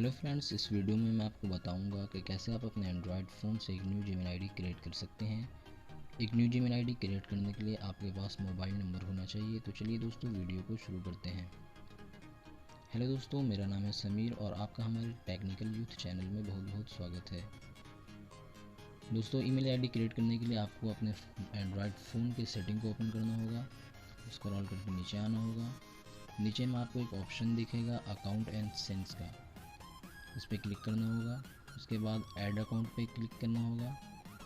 Hello friends, इस video में मैं आपको बताऊंगा कि कैसे आप अपने एंड्रॉयड फ़ोन से एक न्यू जीमेल आईडी क्रिएट कर सकते हैं। एक न्यू जीमेल आईडी क्रिएट करने के लिए आपके पास मोबाइल नंबर होना चाहिए। तो चलिए दोस्तों, वीडियो को शुरू करते हैं। हेलो दोस्तों, मेरा नाम है समीर और आपका हमारे टेक्निकल यूथ चैनल में बहुत बहुत स्वागत है। दोस्तों, ईमेल आईडी क्रिएट करने के लिए आपको अपने एंड्रॉयड फ़ोन के सेटिंग को ओपन करना होगा। स्क्रॉल करके नीचे आना होगा। नीचे में आपको एक ऑप्शन दिखेगा अकाउंट एंड सेंस का, इस पर क्लिक करना होगा। उसके बाद ऐड अकाउंट पे क्लिक करना होगा।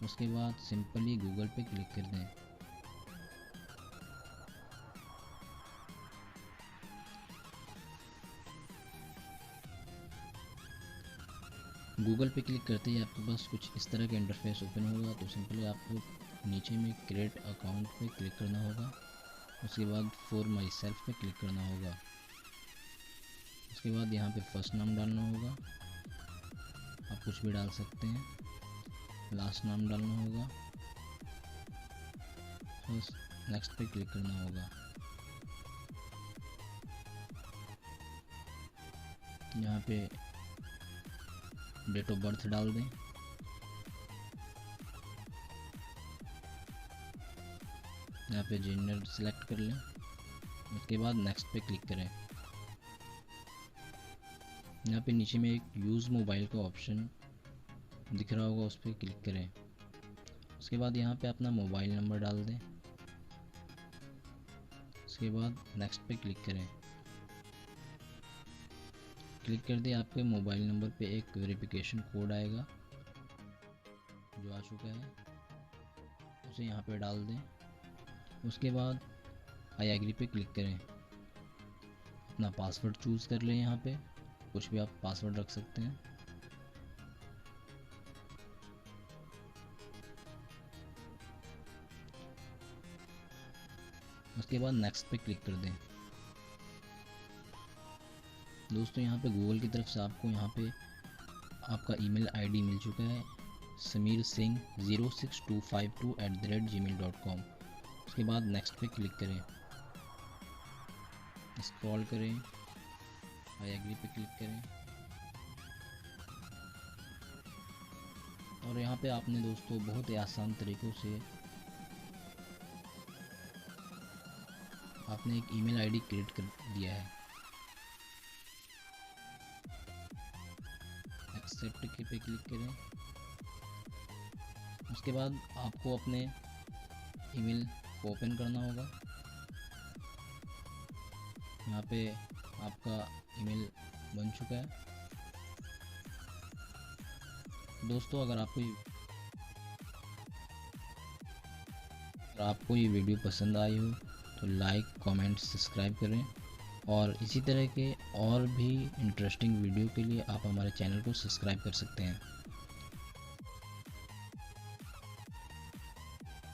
उसके बाद सिंपली गूगल पे क्लिक कर दें। गूगल पे क्लिक करते ही आपके पास कुछ इस तरह का इंटरफेस ओपन होगा। तो सिंपली आपको नीचे में क्रिएट अकाउंट पे क्लिक करना होगा। उसके बाद फॉर माई सेल्फ पे क्लिक करना होगा। उसके बाद यहाँ पे फर्स्ट नाम डालना होगा, आप कुछ भी डाल सकते हैं। लास्ट नाम डालना होगा। बस नेक्स्ट पे क्लिक करना होगा। यहाँ पे डेट ऑफ बर्थ डाल दें। यहाँ पे जेंडर सेलेक्ट कर लें। उसके बाद नेक्स्ट पे क्लिक करें। यहाँ पे नीचे में एक यूज़ मोबाइल का ऑप्शन दिख रहा होगा, उस पर क्लिक करें। उसके बाद यहाँ पे अपना मोबाइल नंबर डाल दें। उसके बाद नेक्स्ट पे क्लिक करें। क्लिक कर दिए, आपके मोबाइल नंबर पे एक वेरिफिकेशन कोड आएगा जो आ चुका है, उसे यहाँ पे डाल दें। उसके बाद आई एग्री पे क्लिक करें। अपना पासवर्ड चूज़ कर लें। यहाँ पे कुछ भी आप पासवर्ड रख सकते हैं। उसके बाद नेक्स्ट पे क्लिक कर दें। दोस्तों, यहाँ पे गूगल की तरफ से आपको यहाँ पे आपका ईमेल आईडी मिल चुका है, sameersingh06252@gmail.com। उसके बाद नेक्स्ट पे क्लिक करें। स्क्रॉल करें, आई एग्री पे क्लिक करें। और यहाँ पे आपने दोस्तों बहुत ही आसान तरीक़ों से आपने एक ईमेल आईडी क्रिएट कर दिया है। एक्सेप्ट के पे क्लिक करें। उसके बाद आपको अपने ईमेल को ओपन करना होगा। यहाँ पे आपका ईमेल बन चुका है। दोस्तों, अगर आपको ये वीडियो पसंद आई हो तो लाइक, कमेंट, सब्सक्राइब करें। और इसी तरह के और भी इंटरेस्टिंग वीडियो के लिए आप हमारे चैनल को सब्सक्राइब कर सकते हैं।